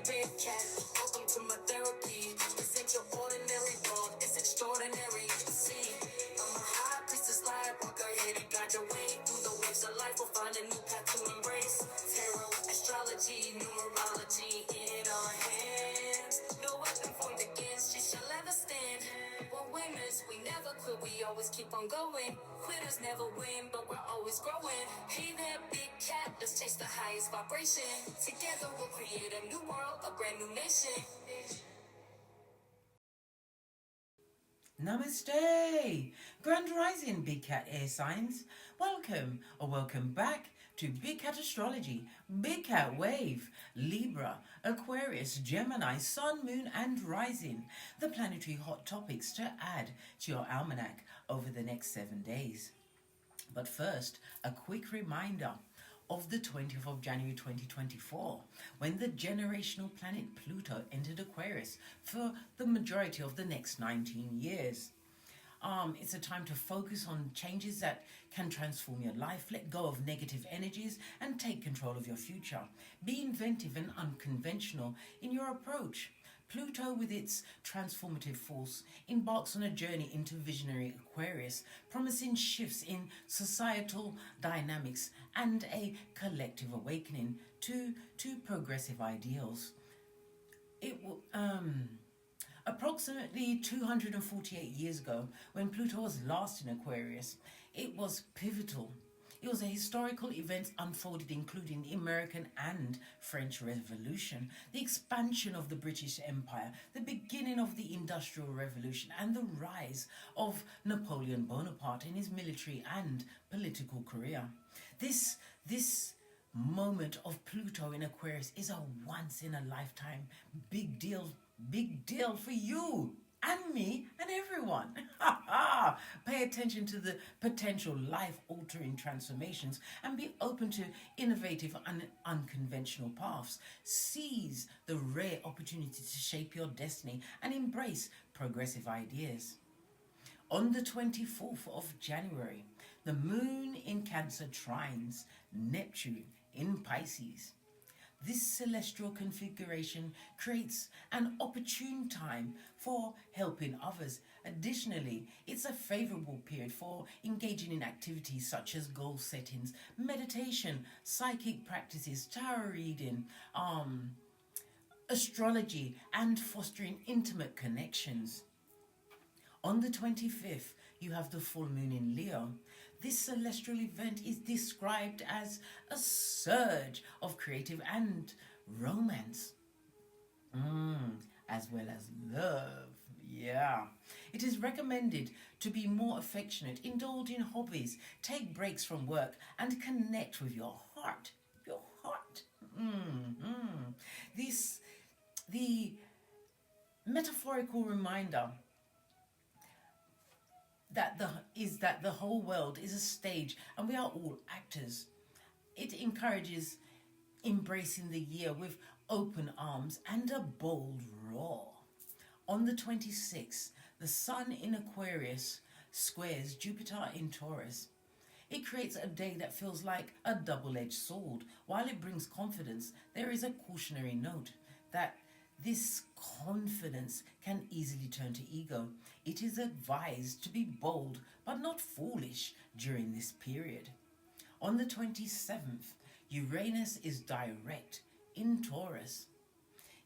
big cat. Welcome to my therapy. This ain't your ordinary world, it's extraordinary. See, I'm a high priestess lightworker, here to guide your way through the waves of life. We'll find a new path to embrace. Tarot, astrology, numerology in our hands. No weapon formed against you shall ever stand. We're winners, we never quit, we always keep on going. Quitters never win, but we're always growing. Hey there, big cat, let's chase the highest vibration. Together we'll create a new world, a brand new nation. Namaste! Grand Rising Big Cat Air Signs. Welcome or welcome back to Big Cat Astrology, Big Cat Wave, Libra, Aquarius, Gemini, Sun, Moon and Rising. The planetary hot topics to add to your almanac over the next 7 days. But first, a quick reminder of the 20th of January 2024, when the generational planet Pluto entered Aquarius for the majority of the next 19 years. It's a time to focus on changes that can transform your life, let go of negative energies and take control of your future. Be inventive and unconventional in your approach. Pluto, with its transformative force, embarks on a journey into visionary Aquarius, promising shifts in societal dynamics and a collective awakening to progressive ideals. It will, approximately 248 years ago, when Pluto was last in Aquarius, it was pivotal. It was a historical event unfolded, including the American and French Revolution, the expansion of the British Empire, the beginning of the Industrial Revolution, and the rise of Napoleon Bonaparte in his military and political career. This moment of Pluto in Aquarius is a once-in-a-lifetime big deal for you and me and everyone. Pay attention to the potential life-altering transformations and be open to innovative and unconventional paths. Seize the rare opportunity to shape your destiny and embrace progressive ideas. On the 24th of January, the moon in Cancer trines Neptune in Pisces. This celestial configuration creates an opportune time for helping others. Additionally, it's a favorable period for engaging in activities such as goal settings, meditation, psychic practices, tarot reading, astrology, and fostering intimate connections. On the 25th, you have the full moon in Leo. This celestial event is described as a surge of creative and romance, as well as love. Yeah. It is recommended to be more affectionate, indulge in hobbies, take breaks from work, and connect with your heart. Your heart. The metaphorical reminder that the whole world is a stage and we are all actors. It encourages embracing the year with open arms and a bold roar. On the 26th, the Sun in Aquarius squares Jupiter in Taurus. It creates a day that feels like a double-edged sword. While it brings confidence, there is a cautionary note that this confidence can easily turn to ego. It is advised to be bold but not foolish during this period. On the 27th, Uranus is direct in Taurus.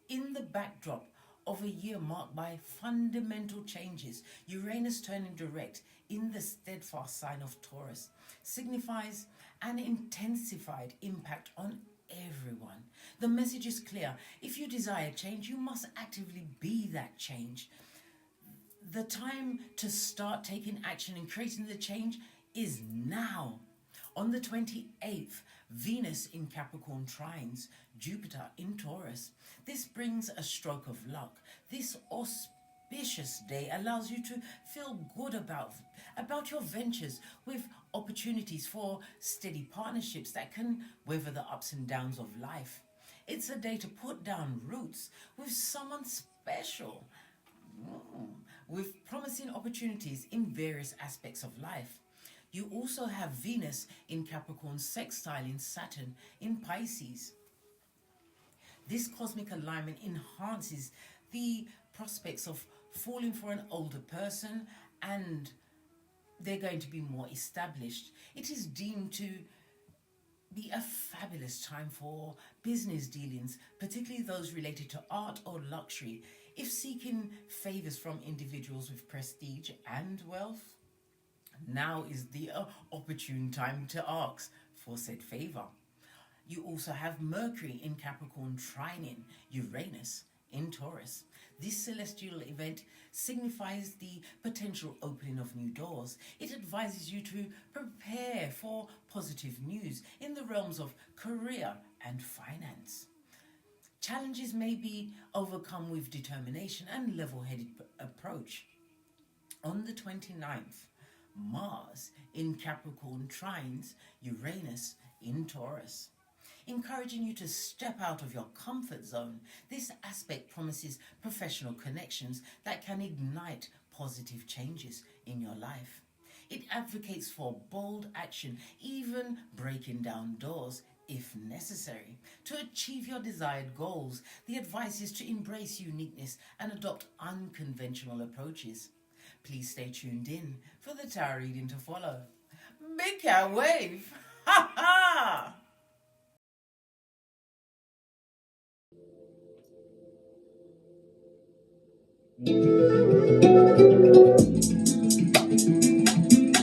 In the backdrop of a year marked by fundamental changes, Uranus turning direct in the steadfast sign of Taurus signifies an intensified impact on everyone. The message is clear. If you desire change, you must actively be that change. The time to start taking action and creating the change is now. On the 28th, Venus in Capricorn trines Jupiter in Taurus. This brings a stroke of luck. This auspicious day allows you to feel good about your ventures, with opportunities for steady partnerships that can weather the ups and downs of life. It's a day to put down roots with someone special, with promising opportunities in various aspects of life. You also have Venus in Capricorn sextiling Saturn in Pisces. This cosmic alignment enhances the prospects of falling for an older person, and they're going to be more established. It is deemed to be a fabulous time for business dealings, particularly those related to art or luxury. If seeking favors from individuals with prestige and wealth, now is the opportune time to ask for said favor. You also have Mercury in Capricorn trining Uranus in Taurus. This celestial event signifies the potential opening of new doors. It advises you to prepare for positive news in the realms of career and finance. Challenges may be overcome with determination and level-headed approach. On the 29th, Mars in Capricorn trines Uranus in Taurus, encouraging you to step out of your comfort zone. This aspect promises professional connections that can ignite positive changes in your life. It advocates for bold action, even breaking down doors if necessary. To achieve your desired goals, the advice is to embrace uniqueness and adopt unconventional approaches. Please stay tuned in for the tarot reading to follow. Big cat wave! Ha ha!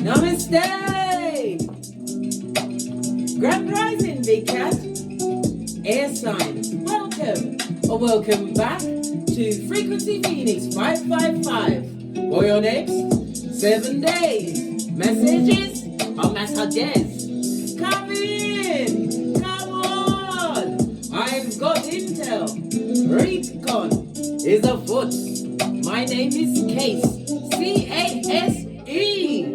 Namaste! Grand Rising, Big Cat. Air sign, welcome or welcome back to Frequency Phoenix 555 for your next 7 days. Messages or messages? Come in! Come on! I've got intel. Recon is afoot. My name is Case. C-A-S-E.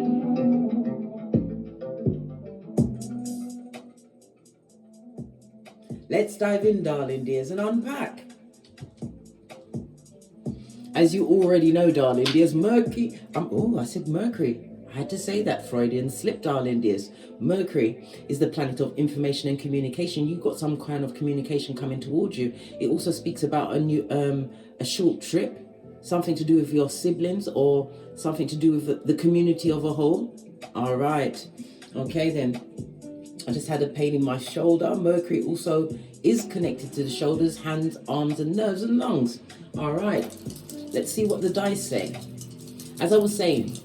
Let's dive in, darling dears, and unpack. As you already know, darling dears, Mercury... I said Mercury. I had to say that, Freudian slip, darling dears. Mercury is the planet of information and communication. You've got some kind of communication coming towards you. It also speaks about a short trip, something to do with your siblings or something to do with the community of a whole. All right. Okay, then. I just had a pain in my shoulder. Mercury also is connected to the shoulders, hands, arms, and nerves and lungs. All right. Let's see what the dice say. As I was saying,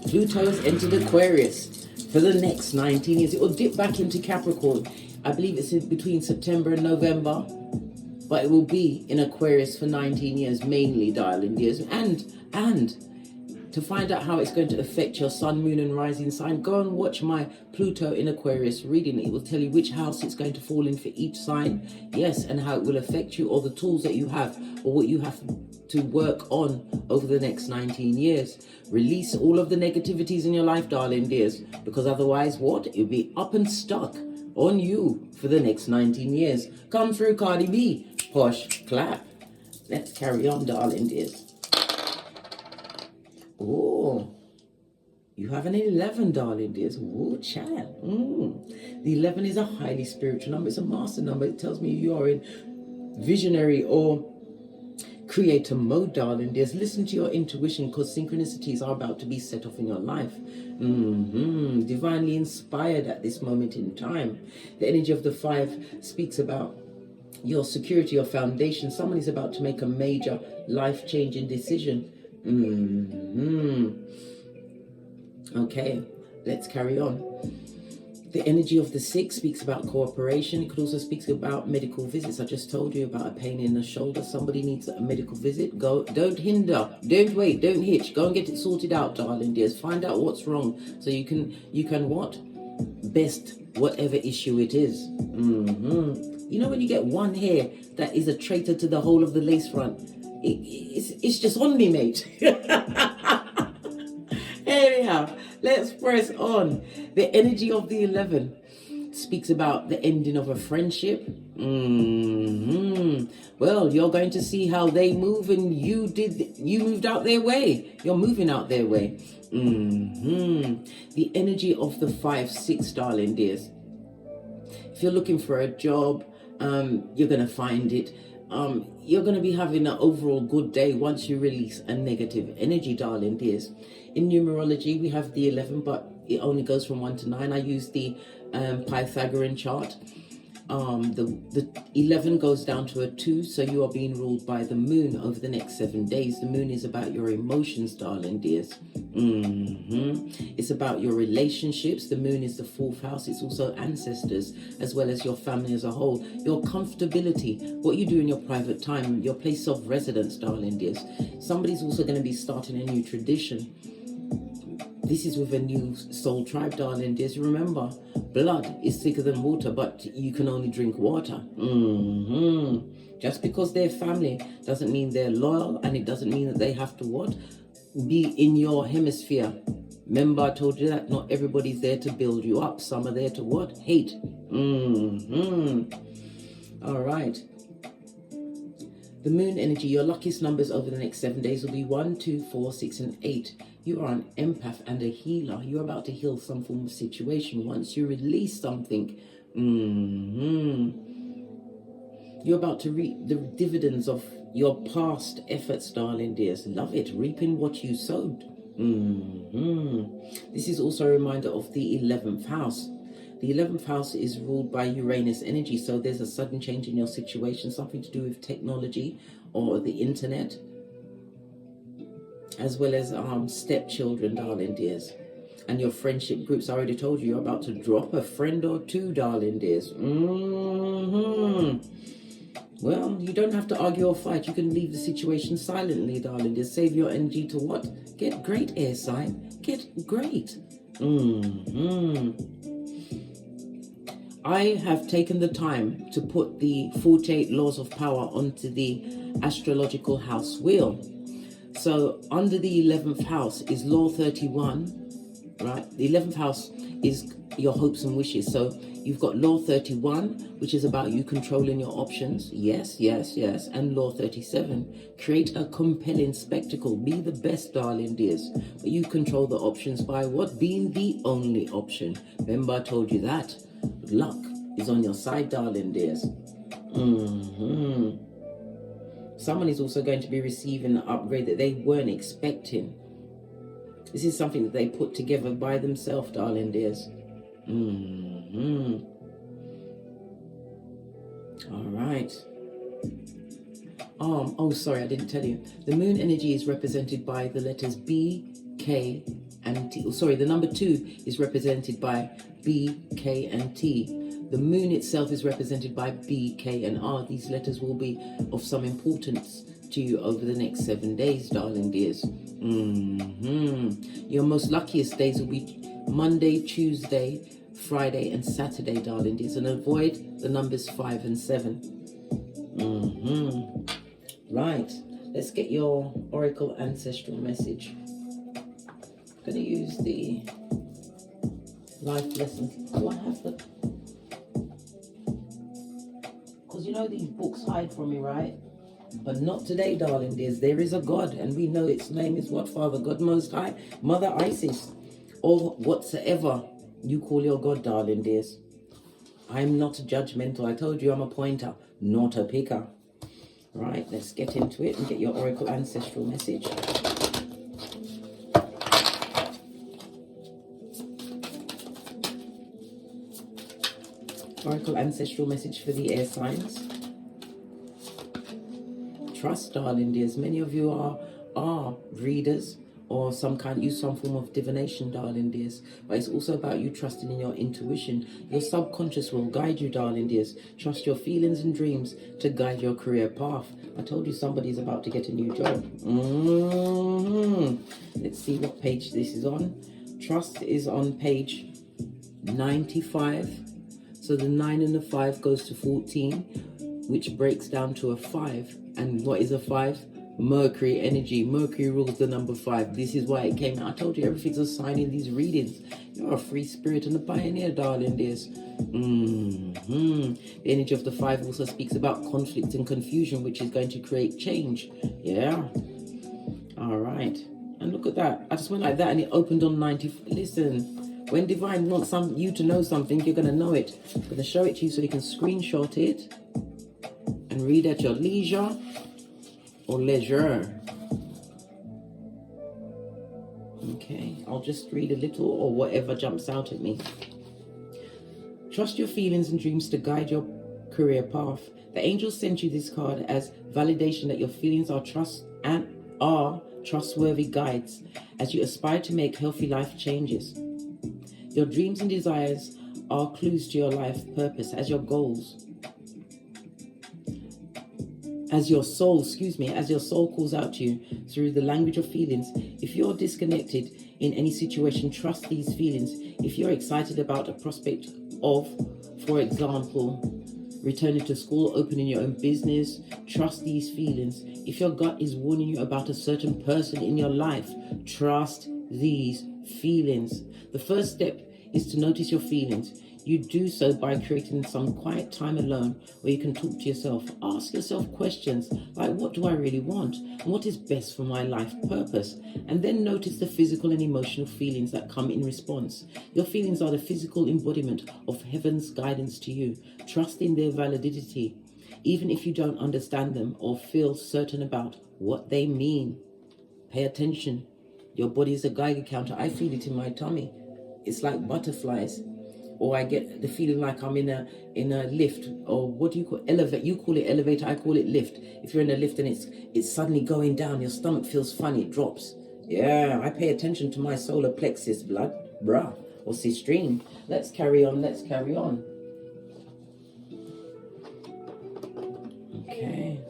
Pluto has entered Aquarius for the next 19 years. It will dip back into Capricorn. I believe it's in between September and November. But it will be in Aquarius for 19 years, mainly, darling dears. And to find out how it's going to affect your sun, moon, and rising sign, go and watch my Pluto in Aquarius reading. It will tell you which house it's going to fall in for each sign. Yes, and how it will affect you, or the tools that you have, or what you have to work on over the next 19 years. Release all of the negativities in your life, darling dears, because otherwise, what? It'll be up and stuck on you for the next 19 years. Come through, Cardi B. Posh, clap. Let's carry on, darling dears. Oh, you have an 11, darling dears. Oh, child. The 11 is a highly spiritual number. It's a master number. It tells me you are in visionary or creator mode, darling dears. Listen to your intuition, because synchronicities are about to be set off in your life. Divinely inspired at this moment in time. The energy of the 5 speaks about your security, your foundation. Someone is about to make a major life-changing decision. Okay, let's carry on. The energy of the 6 speaks about cooperation. It could also speak about medical visits. I just told you about a pain in the shoulder. Somebody needs a medical visit. Go. Don't hinder. Don't wait. Don't hitch. Go and get it sorted out, darling dears. Find out what's wrong so you can what? Best whatever issue it is. You know when you get one hair that is a traitor to the whole of the lace front? It's just on me, mate. Anyhow, let's press on. The energy of the 11 speaks about the ending of a friendship. Well, you're going to see how they move, and you moved out their way. You're moving out their way. The energy of the 5-6, darling dears. If you're looking for a job, You're going to find it. You're going to be having an overall good day once you release a negative energy, darling dears. In numerology, we have the 11, but it only goes from 1 to 9. I use the Pythagorean chart. The 11 goes down to a 2, so you are being ruled by the moon over the next 7 days. The moon is about your emotions, darling dears. It's about your relationships. The moon is the 4th house. It's also ancestors, as well as your family as a whole. Your comfortability, what you do in your private time, your place of residence, darling dears. Somebody's also going to be starting a new tradition. This is with a new soul tribe, darling dears. Remember, blood is thicker than water, but you can only drink water. Just because they're family doesn't mean they're loyal, and it doesn't mean that they have to what? Be in your hemisphere. Remember, I told you that not everybody's there to build you up. Some are there to what? Hate. All right. The moon energy, your luckiest numbers over the next 7 days will be 1, 2, 4, 6, and 8. You are an empath and a healer. You're about to heal some form of situation. Once you release something, you're about to reap the dividends of your past efforts, darling dears. Love it. Reaping what you sowed. This is also a reminder of the 11th house. The 11th house is ruled by Uranus energy, so there's a sudden change in your situation, something to do with technology or the internet, as well as stepchildren, darling dears. And your friendship groups, I already told you, you're about to drop a friend or two, darling dears. Well, you don't have to argue or fight. You can leave the situation silently, darling dears. Save your energy to what? Get great, air sign. Get great. I have taken the time to put the 48 laws of power onto the astrological house wheel. So under the 11th house is law 31, right? The 11th house is your hopes and wishes. So you've got law 31, which is about you controlling your options. Yes, yes, yes. And law 37, create a compelling spectacle. Be the best, darling dears. But you control the options by what? Being the only option. Remember, I told you that. Luck is on your side, darling dears. Someone is also going to be receiving an upgrade that they weren't expecting. This is something that they put together by themselves, darling dears. All right. Oh, sorry, I didn't tell you. The moon energy is represented by the letters B, K, and T. Oh, sorry, the number 2 is represented by B, K, and T. The moon itself is represented by B, K, and R. These letters will be of some importance to you over the next 7 days, darling dears. Your most luckiest days will be Monday, Tuesday, Friday, and Saturday, darling dears. And avoid the numbers 5 and 7. Right. Let's get your Oracle Ancestral message. I'm going to use the life lessons. Do I have the... Because you know these books hide from me, right? But not today, darling dears. There is a God, and we know its name is what? Father God Most High, Mother Isis, or whatsoever you call your God, darling dears. I'm not judgmental. I told you I'm a pointer, not a picker. Right, let's get into it and get your Oracle Ancestral message. Oracle Ancestral message for the air signs. Trust, darling dears. Many of you are readers or use some form of divination, darling dears. But it's also about you trusting in your intuition. Your subconscious will guide you, darling dears. Trust your feelings and dreams to guide your career path. I told you somebody's about to get a new job. Let's see what page this is on. Trust is on page 95. So the 9 and the 5 goes to 14, which breaks down to a 5. And what is a 5? Mercury energy. Mercury rules the number 5. This is why it came out. I told you everything's a sign in these readings. You're a free spirit and a pioneer, darling dears. The energy of the 5 also speaks about conflict and confusion, which is going to create change. Yeah. All right. And look at that. I just went like that and it opened on 90. Listen, when Divine wants you to know something, you're going to know it. I'm going to show it to you so you can screenshot it. can read at your leisure or leisure. Okay, I'll just read a little or whatever jumps out at me. Trust your feelings and dreams to guide your career path. The angels sent you this card as validation that your feelings are trustworthy guides as you aspire to make healthy life changes. Your dreams and desires are clues to your life purpose as your goals. As your soul calls out to you through the language of feelings. If you're disconnected in any situation, trust these feelings. If you're excited about a prospect of, for example, returning to school, opening your own business, trust these feelings. If your gut is warning you about a certain person in your life, trust these feelings. The first step is to notice your feelings. You do so by creating some quiet time alone where you can talk to yourself. Ask yourself questions like, what do I really want? And what is best for my life purpose? And then notice the physical and emotional feelings that come in response. Your feelings are the physical embodiment of heaven's guidance to you. Trust in their validity, even if you don't understand them or feel certain about what they mean. Pay attention. Your body is a Geiger counter. I feel it in my tummy. It's like butterflies. Or I get the feeling like I'm in a lift, or what do you call elevate? You call it elevator, I call it lift. If you're in a lift and it's suddenly going down, your stomach feels funny, it drops. Yeah, I pay attention to my solar plexus, blood, bruh, or stream. Let's carry on. Okay.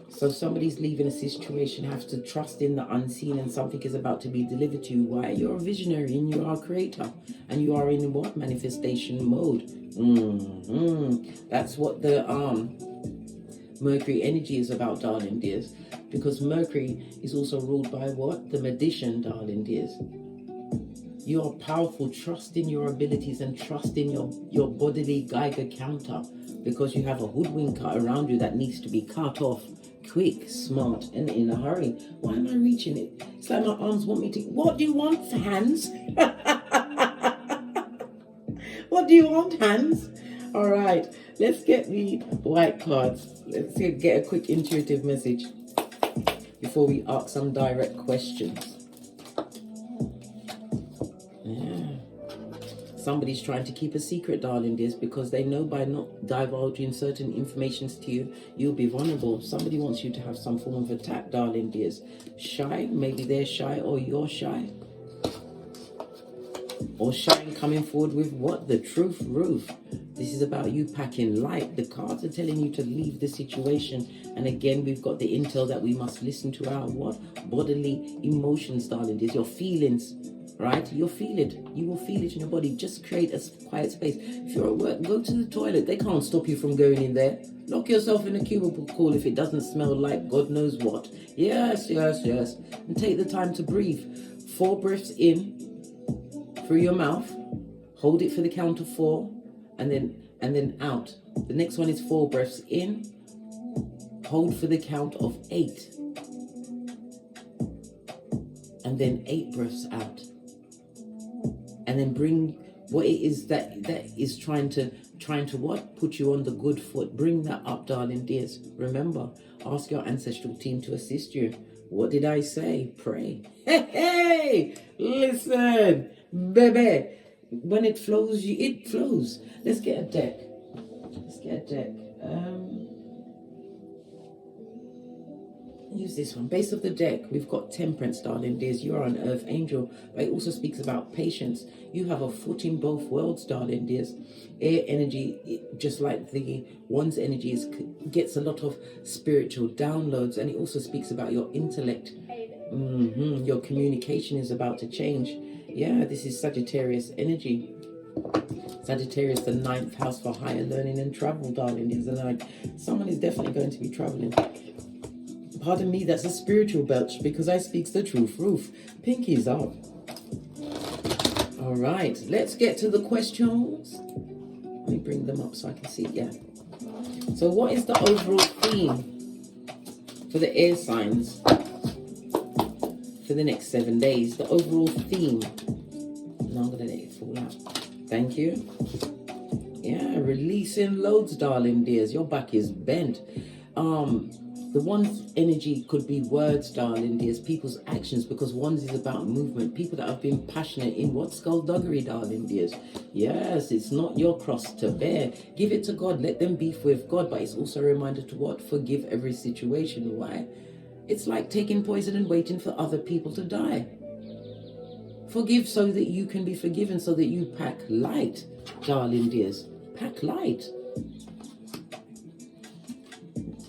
So somebody's leaving a situation, have to trust in the unseen, and something is about to be delivered to you. Why? You're a visionary and you are a creator, and you are in what? Manifestation mode. That's what the Mercury energy is about, darling dears, because Mercury is also ruled by what? The magician, darling dears. You are powerful. Trust in your abilities and trust in your bodily Geiger counter, because you have a hoodwinker around you that needs to be cut off quick, smart, and in a hurry. Why am I reaching it? It's like my arms want me to... What do you want, hands? What do you want, hands? All right, let's get the white cards. Let's get a quick intuitive message before we ask some direct questions. Somebody's trying to keep a secret, darling dears, because they know by not divulging certain informations to you, you'll be vulnerable. Somebody wants you to have some form of attack, darling dears. Shy, maybe they're shy or you're shy. Or shy and coming forward with what? The truth roof. This is about you packing light. The cards are telling you to leave the situation. And again, we've got the intel that we must listen to our what? Bodily emotions, darling dears. Your feelings. Right? You'll feel it. You will feel it in your body. Just create a quiet space. If you're at work, go to the toilet. They can't stop you from going in there. Lock yourself in a cubicle if it doesn't smell like God knows what. Yes. And take the time to breathe. 4 breaths in through your mouth. Hold it for the count of 4, and then out. The next one is 4 breaths in. Hold for the count of 8. And then 8 breaths out. And then bring what it is that is trying to what? Put you on the good foot. Bring that up, darling dears. Remember, ask your ancestral team to assist you. What did I say? Pray. Hey, listen, baby. When it flows, it flows. Let's get a deck. Use this one. Base of the deck, we've got Temperance, darling dears. You are an earth angel, but it also speaks about patience. You have a foot in both worlds, darling dears. Air energy, just like the one's energy, gets a lot of spiritual downloads, and it also speaks about your intellect. Your communication is about to change. Yeah, this is Sagittarius energy. Sagittarius, the 9th house for higher learning and travel, darling dears. And like, someone is definitely going to be traveling. Pardon me, that's a spiritual belch because I speaks the truth roof. Pinkies up. All right, let's get to the questions. Let me bring them up so I can see. Yeah. So what is the overall theme for the air signs for the next 7 days? The overall theme. Now I'm going to let it fall out. Thank you. Yeah, releasing loads, darling dears. Your back is bent. The one's energy could be words, darling dears, people's actions, because one's is about movement. People that have been passionate in what? Skullduggery, darling dears. Yes, it's not your cross to bear. Give it to God. Let them beef with God. But it's also a reminder to what? Forgive every situation. Why? It's like taking poison and waiting for other people to die. Forgive so that you can be forgiven, so that you pack light, darling dears. Pack light.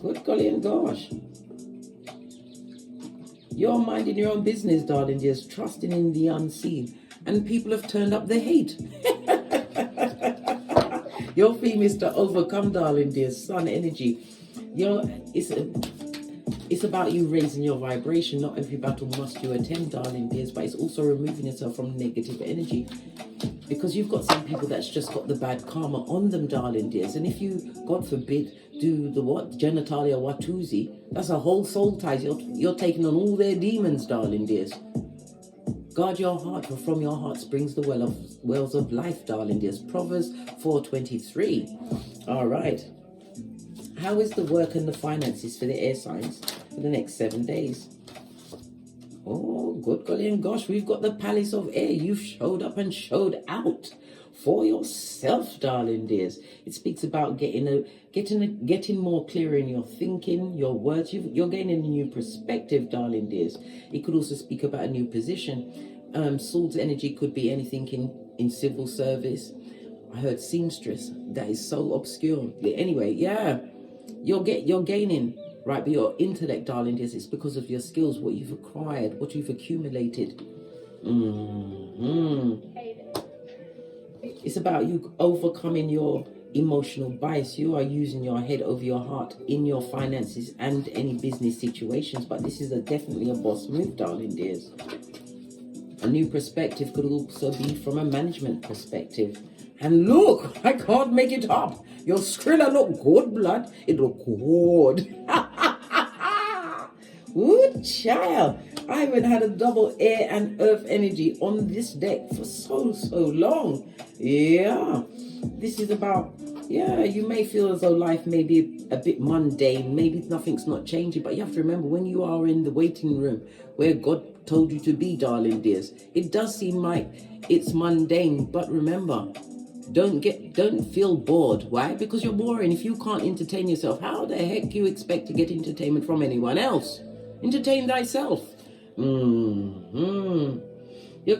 Good golly and gosh. You're minding your own business, darling dears, trusting in the unseen. And people have turned up the hate. Your theme is to overcome, darling dears, sun energy. It's about you raising your vibration. Not every battle must you attend, darling dears, but it's also removing yourself from negative energy. Because you've got some people that's just got the bad karma on them, darling dears. And if you, God forbid, do the what? Genitalia Watusi, that's a whole soul ties. You're taking on all their demons, darling dears. Guard your heart, for from your heart springs the wells of life, darling dears. Proverbs 4:23. All right. How is the work and the finances for the air signs for the next 7 days? Oh, good golly and gosh, we've got the Palace of Air. You've showed up and showed out for yourself, darling dears. It speaks about getting more clear in your thinking, your words. You're gaining a new perspective, darling dears. It could also speak about a new position. Swords energy could be anything in civil service. I heard seamstress. That is so obscure. Anyway, yeah, you're gaining. Right, but your intellect, darling dears, it's because of your skills, what you've acquired, what you've accumulated. It's about you overcoming your emotional bias. You are using your head over your heart in your finances and any business situations. But this is definitely a boss move, darling dears. A new perspective could also be from a management perspective. And look, I can't make it up. Your Skrilla look good, blood. It look good. Ooh, child. I haven't had a double air and earth energy on this deck for so long. Yeah. This is about, you may feel as though life may be a bit mundane. Maybe nothing's not changing. But you have to remember, when you are in the waiting room where God told you to be, darling dears, it does seem like it's mundane. But remember, don't feel bored. Why? Because you're boring. If you can't entertain yourself, how the heck do you expect to get entertainment from anyone else? Entertain thyself. You're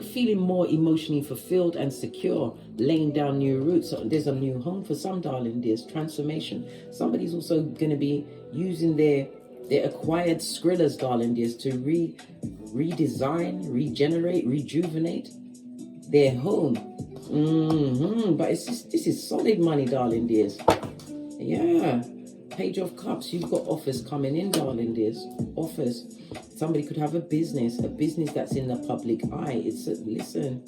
feeling more emotionally fulfilled and secure, laying down new roots. So there's a new home for some, darling dears. Transformation. Somebody's also going to be using their acquired Skrillas, darling dears, to redesign, regenerate, rejuvenate their home. But this is solid money, darling dears. Yeah. Page of Cups. You've got offers coming in, darling dears. Offers. Somebody could have a business that's in the public eye. Listen,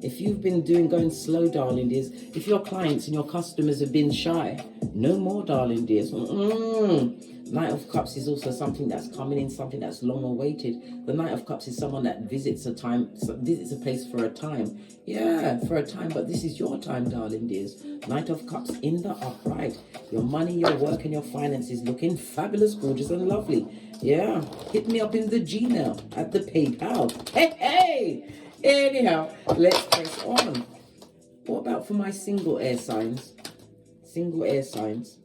if you've been going slow, darling dears, if your clients and your customers have been shy, no more, darling dears. Knight of Cups is also something that's coming in, something that's long awaited. The Knight of Cups is someone that visits a place for a time. Yeah, for a time, but this is your time, darling dears. Knight of Cups in the upright. Your money, your work, and your finances looking fabulous, gorgeous, and lovely. Yeah, hit me up in the Gmail at the PayPal. Hey! Anyhow, let's press on. What about for my single air signs? Single air signs.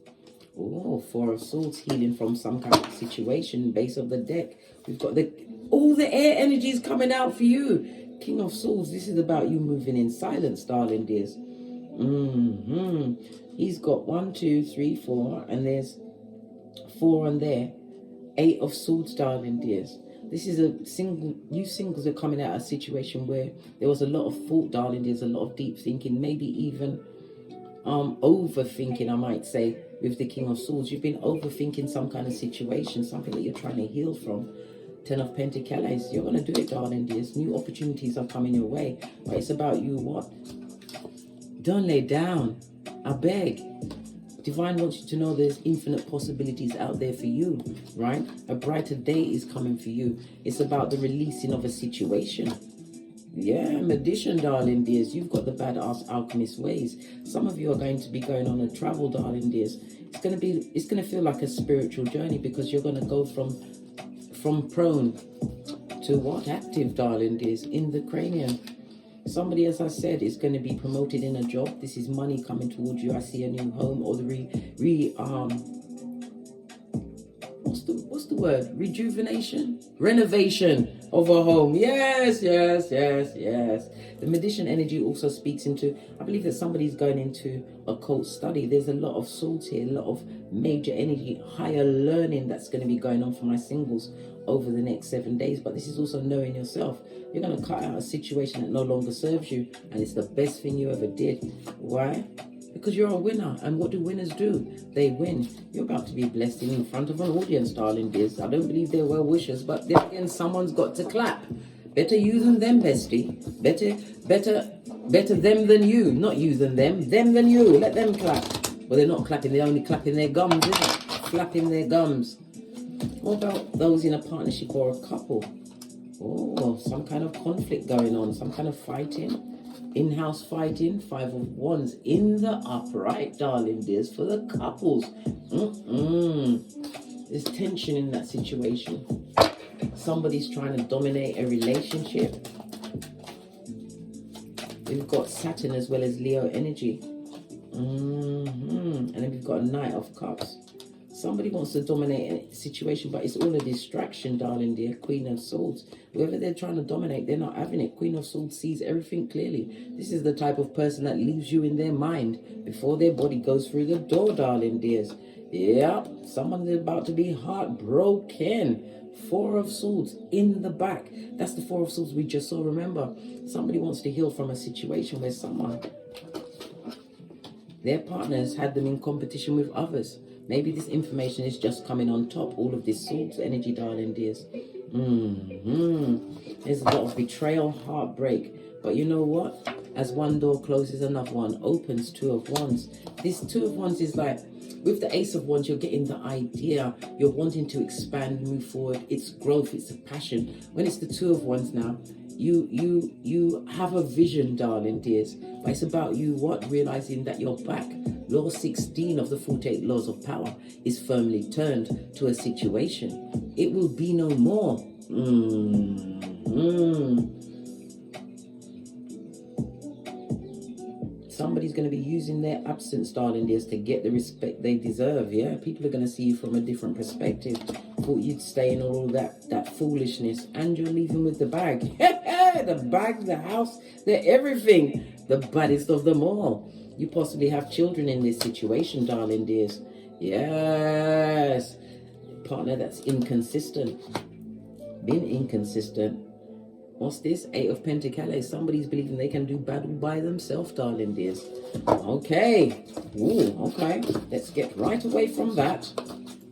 Oh, Four of Swords, healing from some kind of situation. Base of the deck. We've got all the air energies coming out for you. King of Swords, this is about you moving in silence, darling dears. He's got 1, 2, 3, 4, and there's 4 on there. 8 of Swords, darling dears. This is you singles are coming out of a situation where there was a lot of thought, darling dears, a lot of deep thinking, maybe even overthinking, I might say, with the King of Swords. You've been overthinking some kind of situation, something that you're trying to heal from. 10 of Pentacles, you're going to do it, darling dears. New opportunities are coming your way, but it's about you what? Don't lay down. I beg. Divine wants you to know there's infinite possibilities out there for you, right? A brighter day is coming for you. It's about the releasing of a situation. Yeah, magician, darling dears. You've got the badass alchemist ways. Some of you are going to be going on a travel, darling dears. It's gonna feel like a spiritual journey, because you're gonna go from prone to what? Active, darling dears, in the cranium. Somebody, as I said, is going to be promoted in a job. This is money coming towards you. I see a new home, or the what's the word? Rejuvenation? Renovation of a home. Yes. The magician energy also speaks into, I believe that somebody's going into occult study. There's a lot of swords here, a lot of major energy, higher learning that's going to be going on for my singles over the next 7 days. But this is also knowing yourself. You're going to cut out a situation that no longer serves you, and it's the best thing you ever did. Why? Because you're a winner, and what do winners do? They win. You're about to be blessed in front of an audience, darling dears. I don't believe they're well wishers, but then again, someone's got to clap. Better you than them, bestie. Better them than you. Not you than them than you. Let them clap. Well, they're not clapping, they're only clapping their gums, isn't it? Flapping their gums. What about those in a partnership or a couple? Oh, some kind of conflict going on, some kind of fighting. In-house fighting. 5 of Wands in the upright, darling dears, for the couples. There's tension in that situation. Somebody's trying to dominate a relationship. We've got Saturn as well as Leo energy. And then we've got a Knight of Cups. Somebody wants to dominate a situation, but it's all a distraction, darling dear. Queen of Swords. Whoever they're trying to dominate, they're not having it. Queen of Swords sees everything clearly. This is the type of person that leaves you in their mind before their body goes through the door, darling dears. Yeah, someone's about to be heartbroken. 4 of Swords in the back. That's the 4 of Swords we just saw, remember? Somebody wants to heal from a situation where someone, their partners had them in competition with others. Maybe this information is just coming on top. All of this Swords energy, darling dears. There's a lot of betrayal, heartbreak. But you know what? As one door closes, another one opens. 2 of Wands. This 2 of Wands is like, with the Ace of Wands, you're getting the idea. You're wanting to expand, move forward. It's growth. It's a passion. When it's the 2 of Wands now, you have a vision, darling dears. But it's about you, what? Realizing that you're back. Law 16 of the 48 laws of power is firmly turned to a situation. It will be no more. Somebody's going to be using their absence, darling dears, to get the respect they deserve. Yeah, people are going to see you from a different perspective. Thought you'd stay in all that foolishness, and you're leaving with the bag. The bag, the house, the everything. The baddest of them all. You possibly have children in this situation, darling dears. Yes. Partner that's inconsistent. Been inconsistent. What's this? 8 of Pentacles. Somebody's believing they can do battle by themselves, darling dears. Okay. Ooh, okay. Let's get right away from that.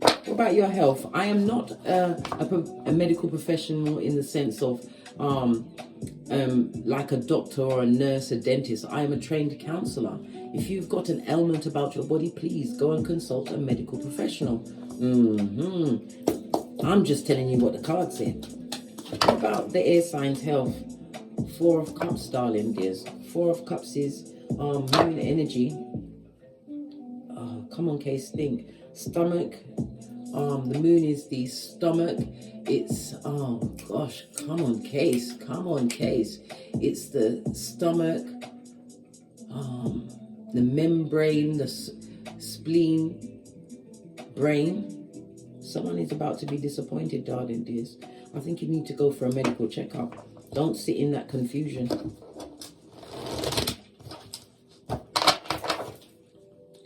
What about your health? I am not a medical professional in the sense of like a doctor or a nurse, a dentist. I am a trained counsellor. If you've got an ailment about your body, please go and consult a medical professional. I'm just telling you what the card said. What about the air signs' health? 4 of Cups, darling dears. 4 of Cups is moon energy. Oh, come on, case, think. Stomach. The moon is the stomach. It's, oh gosh, come on, case. It's the stomach, the membrane, the spleen, brain. Someone is about to be disappointed, darling dears. I think you need to go for a medical checkup. Don't sit in that confusion.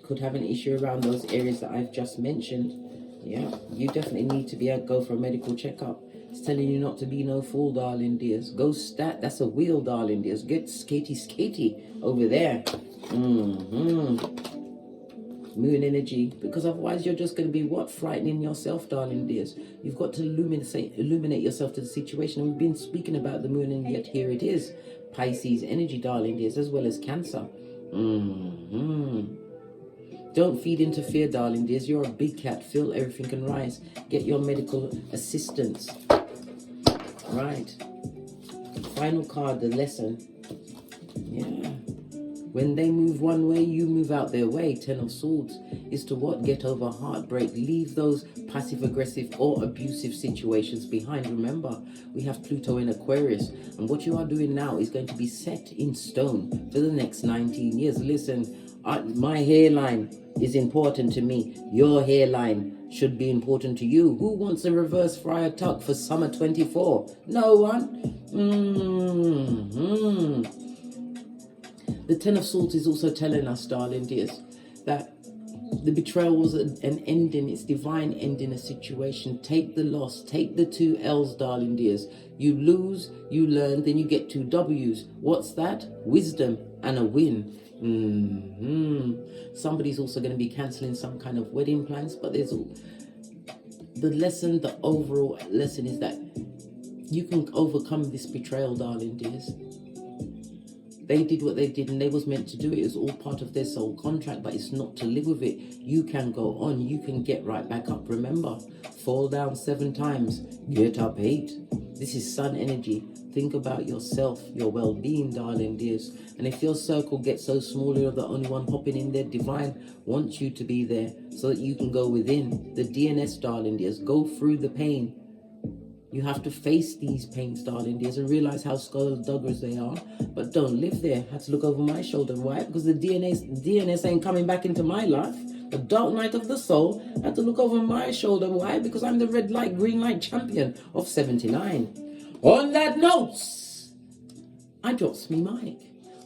Could have an issue around those areas that I've just mentioned. Yeah, you definitely need to go for a medical checkup. It's telling you not to be no fool, darling dears. Go stat. That's a wheel, darling dears. Get skatey over there. Moon energy, because otherwise you're just going to be frightening yourself, darling dears. You've got to illuminate yourself to the situation, and we've been speaking about the moon, and yet here it is. Pisces energy, darling dears, as well as Cancer. Don't feed into fear, darling dears. You're a big cat. Feel everything can rise. Get your medical assistance. Right. final card, the lesson. Yeah. When they move one way, you move out their way. 10 of Swords is to what? Get over heartbreak. Leave those passive-aggressive or abusive situations behind. Remember, we have Pluto in Aquarius. And what you are doing now is going to be set in stone for the next 19 years. Listen, my hairline is important to me. Your hairline should be important to you. Who wants a reverse friar tuck for summer 24? No one? The Ten of Swords is also telling us, darling dears, that the betrayal was an ending. It's divine ending a situation. Take the loss. Take the 2 L's, darling dears. You lose, you learn, then you get 2 W's. What's that? Wisdom and a win. Somebody's also going to be cancelling some kind of wedding plans, but there's the lesson, the overall lesson is that you can overcome this betrayal, darling dears. They did what they did and they was meant to do it. It was all part of their soul contract, but it's not to live with it. You can go on. You can get right back up. Remember, fall down 7 times, get up 8. This is sun energy. Think about yourself, your well-being, darling dears. And if your circle gets so small, you're the only one hopping in there, divine wants you to be there so that you can go within. The DNS, darling dears, go through the pain. You have to face these pains, darling dears, and realize how skulldugger's they are. But don't live there. I had to look over my shoulder. Why? Because the DNS ain't coming back into my life. The dark night of the soul. I had to look over my shoulder. Why? Because I'm the red light, green light champion of 79. On that note, I drops me mic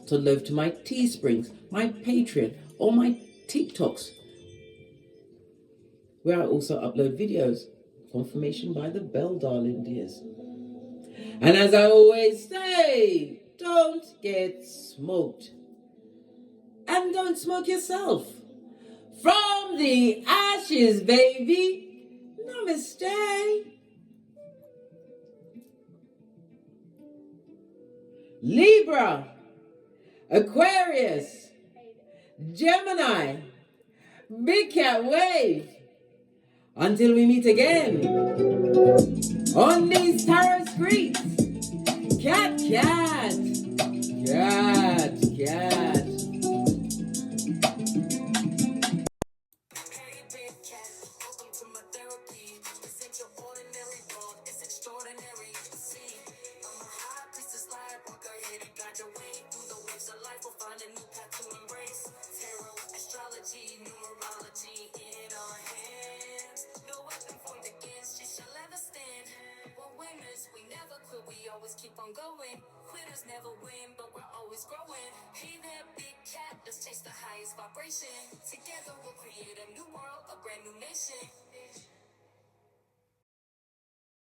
to love to my Teesprings, my Patreon, or my TikToks, where I also upload videos. Confirmation by the bell, darling dears. And as I always say, don't get smoked. And don't smoke yourself. From the ashes, baby. Namaste. Libra, Aquarius, Gemini, Big Cat Wave. Until we meet again on these tarot streets. Cat, cat, cat, cat. Hey, big cat, welcome to my therapy. This ain't your ordinary world, it's extraordinary. See, I'm a high priestess lightworker, here to guide your way through the waves of life. We'll find a new path to embrace. Tarot, astrology, numerology in our hands. No weapon formed against you shall ever stand. We're winners, we never quit, we always keep on going. Quitters never win, but we're always growing. Hey there, big cat, let's chase the highest vibration. Together we'll create a new world, a brand new nation.